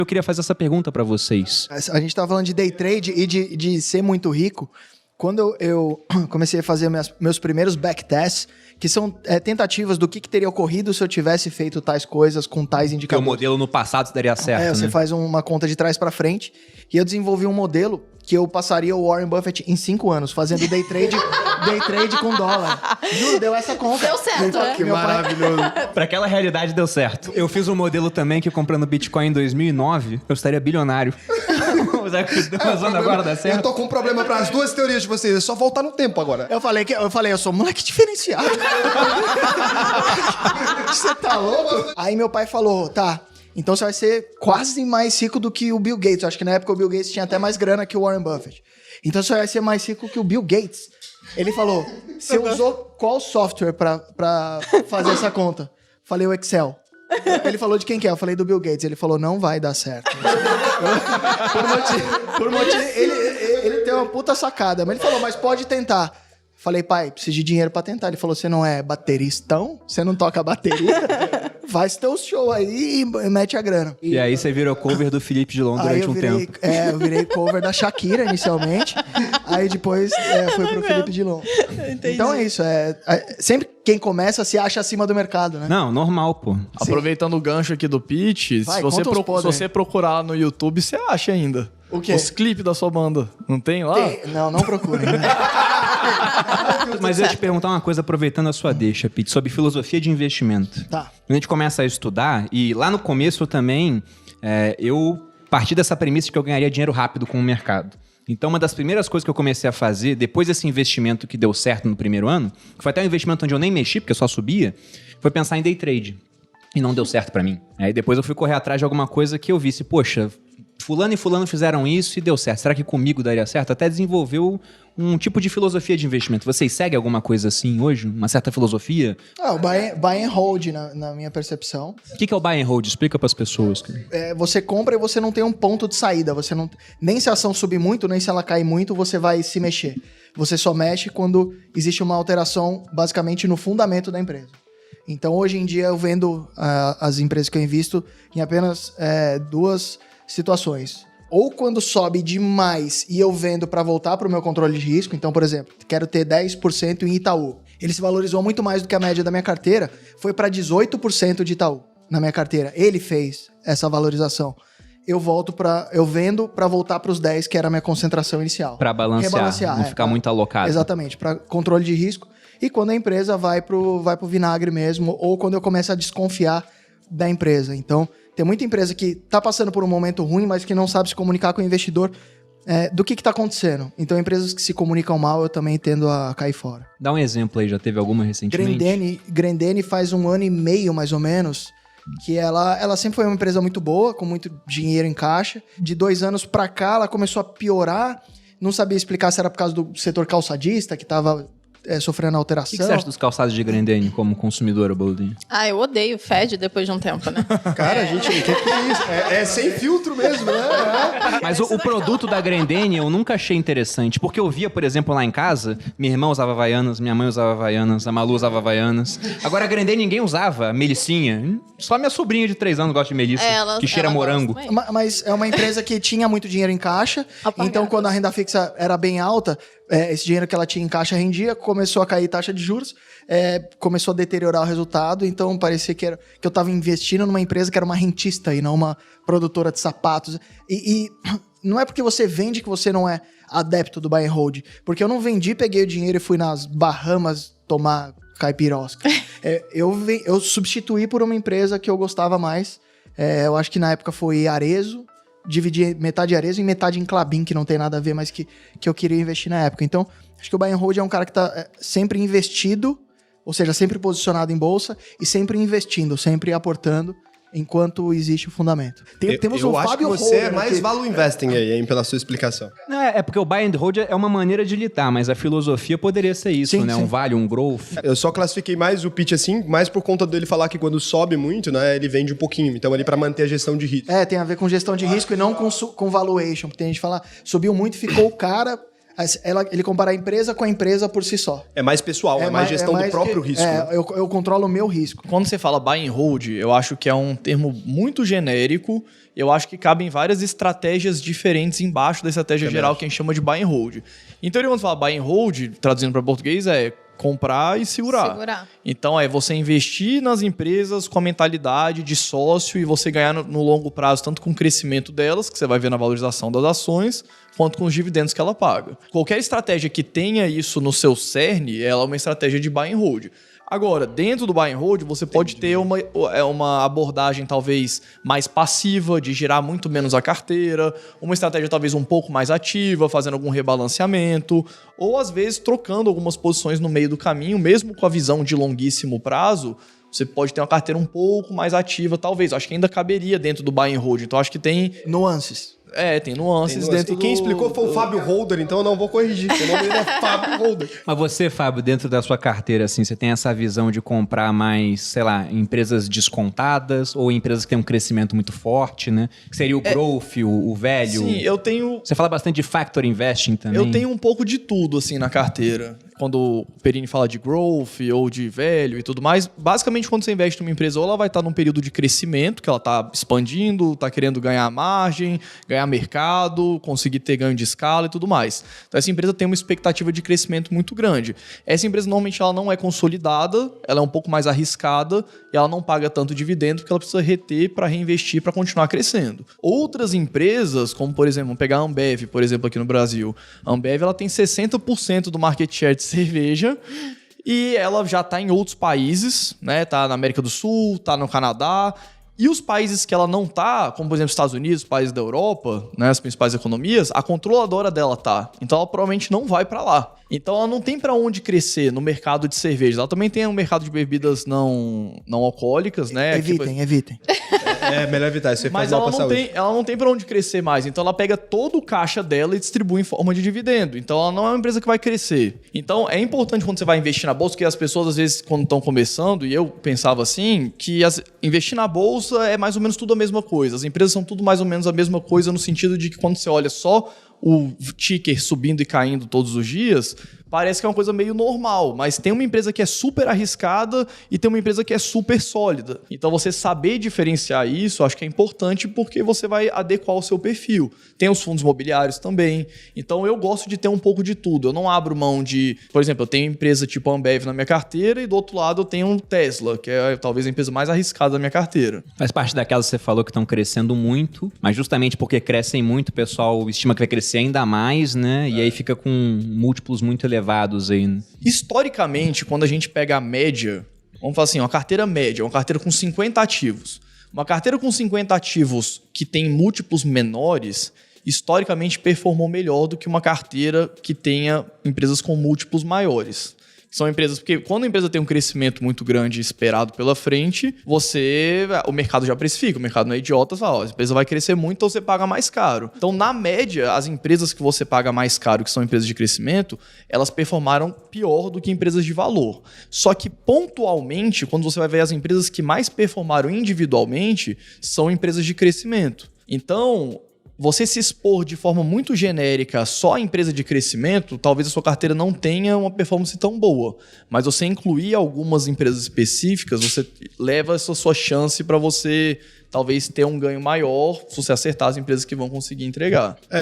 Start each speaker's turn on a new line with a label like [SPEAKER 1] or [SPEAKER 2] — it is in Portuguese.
[SPEAKER 1] Eu queria fazer essa pergunta para vocês.
[SPEAKER 2] A gente tá falando de day trade e de ser muito rico. Quando eu comecei a fazer meus primeiros backtests, que são tentativas do que teria ocorrido se eu tivesse feito tais coisas com tais
[SPEAKER 1] Porque o
[SPEAKER 2] indicadores.
[SPEAKER 1] modelo no passado daria certo,
[SPEAKER 2] Você
[SPEAKER 1] né?
[SPEAKER 2] faz uma conta de trás pra frente. E eu desenvolvi um modelo que eu passaria o Warren Buffett em 5 anos, fazendo day trade com dólar. Juro, deu essa conta.
[SPEAKER 3] Deu certo, né?
[SPEAKER 2] Que maravilhoso.
[SPEAKER 1] Pra aquela realidade deu certo. Eu fiz um modelo também que comprando Bitcoin em 2009, eu estaria bilionário. Mas agora dá
[SPEAKER 4] Eu
[SPEAKER 1] certo.
[SPEAKER 4] tô com um problema para as duas teorias de vocês. É só voltar no tempo agora.
[SPEAKER 2] Eu falei, eu sou moleque diferenciado. Você tá louco? Aí meu pai falou, tá, então você vai ser quase mais rico do que o Bill Gates. Eu acho que na época o Bill Gates tinha até mais grana que o Warren Buffett. Então você vai ser mais rico que o Bill Gates. Ele falou, você usou qual software pra fazer essa conta? Falei, o Excel. Ele falou de quem que é? Eu falei do Bill Gates. Ele falou, não vai dar certo. Por motivo, ele tem uma puta sacada. Mas ele falou, mas pode tentar. Falei, pai, preciso de dinheiro pra tentar. Ele falou, você não é bateristão? Você não toca bateria? Faz teu show aí e mete a grana.
[SPEAKER 1] E aí você virou cover do Felipe Dilon durante um tempo.
[SPEAKER 2] Eu virei cover da Shakira inicialmente. Aí depois foi pro Felipe Dilon.
[SPEAKER 3] Entendi.
[SPEAKER 2] Então é isso. Sempre quem começa se acha acima do mercado, né?
[SPEAKER 1] Não, normal, pô.
[SPEAKER 5] Aproveitando o gancho aqui do pitch,
[SPEAKER 2] Vai,
[SPEAKER 5] se você,
[SPEAKER 2] conta os podres
[SPEAKER 5] se você procurar no YouTube, você acha ainda.
[SPEAKER 2] O quê?
[SPEAKER 5] Os clipes da sua banda. Não tem lá?
[SPEAKER 2] Não procurem. Né?
[SPEAKER 1] Mas eu ia te perguntar uma coisa, aproveitando a sua deixa, Pete, sobre filosofia de investimento.
[SPEAKER 2] Tá.
[SPEAKER 1] Quando a gente começa a estudar, e lá no começo também, eu parti dessa premissa de que eu ganharia dinheiro rápido com o mercado. Então, uma das primeiras coisas que eu comecei a fazer, depois desse investimento que deu certo no primeiro ano, que foi até um investimento onde eu nem mexi, porque eu só subia, foi pensar em day trade. E não deu certo pra mim. Aí depois eu fui correr atrás de alguma coisa que eu visse, poxa, fulano e fulano fizeram isso e deu certo. Será que comigo daria certo? Até desenvolveu um tipo de filosofia de investimento. Vocês seguem alguma coisa assim hoje? Uma certa filosofia?
[SPEAKER 2] O buy and hold, na minha percepção.
[SPEAKER 1] O que é o buy and hold? Explica pras pessoas.
[SPEAKER 2] Você compra e você não tem um ponto de saída. Você não, nem se a ação subir muito, nem se ela cair muito, você vai se mexer. Você só mexe quando existe uma alteração, basicamente, no fundamento da empresa. Então, hoje em dia, eu vendo as empresas que eu invisto em apenas duas situações. Ou quando sobe demais e eu vendo para voltar para o meu controle de risco. Então, por exemplo, quero ter 10% em Itaú. Ele se valorizou muito mais do que a média da minha carteira. Foi para 18% de Itaú na minha carteira. Ele fez essa valorização. Eu vendo para voltar para os 10, que era a minha concentração inicial.
[SPEAKER 1] Para balancear, não ficar muito alocado.
[SPEAKER 2] Exatamente, para controle de risco. E quando a empresa vai pro vinagre mesmo, ou quando eu começo a desconfiar da empresa. Então, tem muita empresa que está passando por um momento ruim, mas que não sabe se comunicar com o investidor do que está acontecendo. Então, empresas que se comunicam mal, eu também tendo a cair fora.
[SPEAKER 1] Dá um exemplo aí, já teve alguma recentemente?
[SPEAKER 2] Grendene faz 1 ano e meio, mais ou menos, que ela sempre foi uma empresa muito boa, com muito dinheiro em caixa. De 2 anos para cá, ela começou a piorar. Não sabia explicar se era por causa do setor calçadista, que estava sofrendo alteração.
[SPEAKER 1] O que você acha dos calçados de Grendene como consumidora, Boldinho?
[SPEAKER 3] Eu odeio fede depois de um tempo, né?
[SPEAKER 4] Cara, gente, o que é isso? É sem filtro mesmo, né?
[SPEAKER 1] Mas o produto da Grendene eu nunca achei interessante, porque eu via, por exemplo, lá em casa, minha irmã usava Havaianas, minha mãe usava Havaianas, a Malu usava Havaianas. Agora a Grendene ninguém usava, a Melicinha. Só minha sobrinha de 3 anos gosta de Melissa, que cheira morango.
[SPEAKER 2] Mas é uma empresa que tinha muito dinheiro em caixa, então quando a renda fixa era bem alta, esse dinheiro que ela tinha em caixa rendia, começou a cair taxa de juros, começou a deteriorar o resultado, então parecia que eu estava investindo numa empresa que era uma rentista e não uma produtora de sapatos. E não é porque você vende que você não é adepto do buy and hold, porque eu não vendi, peguei o dinheiro e fui nas Bahamas tomar caipirosca. Eu substituí por uma empresa que eu gostava mais, eu acho que na época foi Arezzo, dividi metade em Arezzo e metade em Klabin, que não tem nada a ver, mas que eu queria investir na época. Então, acho que o buy and hold é um cara que tá sempre investido, ou seja, sempre posicionado em bolsa e sempre investindo, sempre aportando, enquanto existe o fundamento. Temos
[SPEAKER 4] eu
[SPEAKER 2] o
[SPEAKER 4] acho
[SPEAKER 2] Fábio
[SPEAKER 4] que você
[SPEAKER 2] Holder
[SPEAKER 4] é mais
[SPEAKER 2] aqui.
[SPEAKER 4] value investing aí, hein, pela sua explicação.
[SPEAKER 1] É porque o buy and hold é uma maneira de lidar, mas a filosofia poderia ser isso,
[SPEAKER 2] Sim,
[SPEAKER 1] né?
[SPEAKER 2] sim.
[SPEAKER 1] Um vale, um growth.
[SPEAKER 4] Eu só classifiquei mais o pitch assim, mais por conta dele falar que quando sobe muito, né, ele vende um pouquinho. Então, ali para manter a gestão de risco.
[SPEAKER 2] Tem a ver com gestão de risco e não com valuation, porque tem gente que fala, subiu muito, ficou o cara, Ele compara a empresa com a empresa por si só.
[SPEAKER 4] É mais pessoal, é mais gestão do próprio risco. Né?
[SPEAKER 2] Eu controlo o meu risco.
[SPEAKER 5] Quando você fala buy and hold, eu acho que é um termo muito genérico. Eu acho que cabem várias estratégias diferentes embaixo da estratégia geral que a gente chama de buy and hold. Então, quando você fala buy and hold, traduzindo para português, é comprar e segurar. Então, é você investir nas empresas com a mentalidade de sócio e você ganhar no longo prazo, tanto com o crescimento delas, que você vai ver na valorização das ações, quanto com os dividendos que ela paga. Qualquer estratégia que tenha isso no seu cerne, ela é uma estratégia de buy and hold. Agora, dentro do buy and hold, você pode ter uma abordagem talvez mais passiva, de girar muito menos a carteira, uma estratégia talvez um pouco mais ativa, fazendo algum rebalanceamento, ou às vezes trocando algumas posições no meio do caminho, mesmo com a visão de longuíssimo prazo, você pode ter uma carteira um pouco mais ativa, talvez. Acho que ainda caberia dentro do buy and hold. Então, acho que tem
[SPEAKER 2] nuances.
[SPEAKER 5] Tem nuances dentro
[SPEAKER 4] e quem explicou foi o Fábio Holder, então eu não vou corrigir. O nome dele é Fábio Holder.
[SPEAKER 1] Mas você, Fábio, dentro da sua carteira, assim, você tem essa visão de comprar mais, sei lá, empresas descontadas ou empresas que têm um crescimento muito forte, né? Que seria o growth, o velho.
[SPEAKER 5] Sim, eu tenho...
[SPEAKER 1] Você fala bastante de factor investing também.
[SPEAKER 5] Eu tenho um pouco de tudo, assim, na carteira. Quando o Perini fala de growth ou de velho e tudo mais, basicamente quando você investe numa empresa, ou ela vai estar num período de crescimento, que ela está expandindo, está querendo ganhar margem, ganhar mercado, conseguir ter ganho de escala e tudo mais. Então essa empresa tem uma expectativa de crescimento muito grande. Essa empresa normalmente ela não é consolidada, ela é um pouco mais arriscada e ela não paga tanto dividendo porque ela precisa reter para reinvestir para continuar crescendo. Outras empresas, como por exemplo, vamos pegar a Ambev, por exemplo, aqui no Brasil. A Ambev ela tem 60% do market share de cerveja e ela já está em outros países, né? Tá na América do Sul, tá no Canadá. E os países que ela não tá, como por exemplo Estados Unidos, países da Europa, né, as principais economias, a controladora dela tá. Então ela provavelmente não vai para lá. Então ela não tem para onde crescer no mercado de cervejas. Ela também tem um mercado de bebidas não alcoólicas, né?
[SPEAKER 2] Evitem.
[SPEAKER 4] É melhor evitar, isso
[SPEAKER 5] mas ela não tem para onde crescer mais. Então ela pega todo o caixa dela e distribui em forma de dividendo. Então ela não é uma empresa que vai crescer. Então é importante quando você vai investir na bolsa, que as pessoas às vezes quando estão começando, e eu pensava assim, que investir na bolsa é mais ou menos tudo a mesma coisa. As empresas são tudo mais ou menos a mesma coisa no sentido de que quando você olha só o ticker subindo e caindo todos os dias, parece que é uma coisa meio normal, mas tem uma empresa que é super arriscada e tem uma empresa que é super sólida. Então você saber diferenciar isso, acho que é importante porque você vai adequar o seu perfil. Tem os fundos imobiliários também. Então eu gosto de ter um pouco de tudo. Eu não abro mão de... Por exemplo, eu tenho empresa tipo Ambev na minha carteira e do outro lado eu tenho um Tesla, que é talvez a empresa mais arriscada da minha carteira.
[SPEAKER 1] Faz parte daquelas que você falou que estão crescendo muito, mas justamente porque crescem muito, o pessoal estima que vai crescer ainda mais, né? E aí fica com múltiplos muito elevados aí. Né?
[SPEAKER 5] Historicamente, quando a gente pega a média, vamos falar assim, uma carteira média, uma carteira com 50 ativos. Uma carteira com 50 ativos que tem múltiplos menores, historicamente performou melhor do que uma carteira que tenha empresas com múltiplos maiores. São empresas, porque quando a empresa tem um crescimento muito grande esperado pela frente, o mercado já precifica, o mercado não é idiota, fala, a empresa vai crescer muito, então você paga mais caro. Então, na média, as empresas que você paga mais caro, que são empresas de crescimento, elas performaram pior do que empresas de valor. Só que, pontualmente, quando você vai ver as empresas que mais performaram individualmente, são empresas de crescimento. Então, você se expor de forma muito genérica só a empresa de crescimento, talvez a sua carteira não tenha uma performance tão boa. Mas você incluir algumas empresas específicas, você leva essa sua chance para você talvez ter um ganho maior se você acertar as empresas que vão conseguir entregar.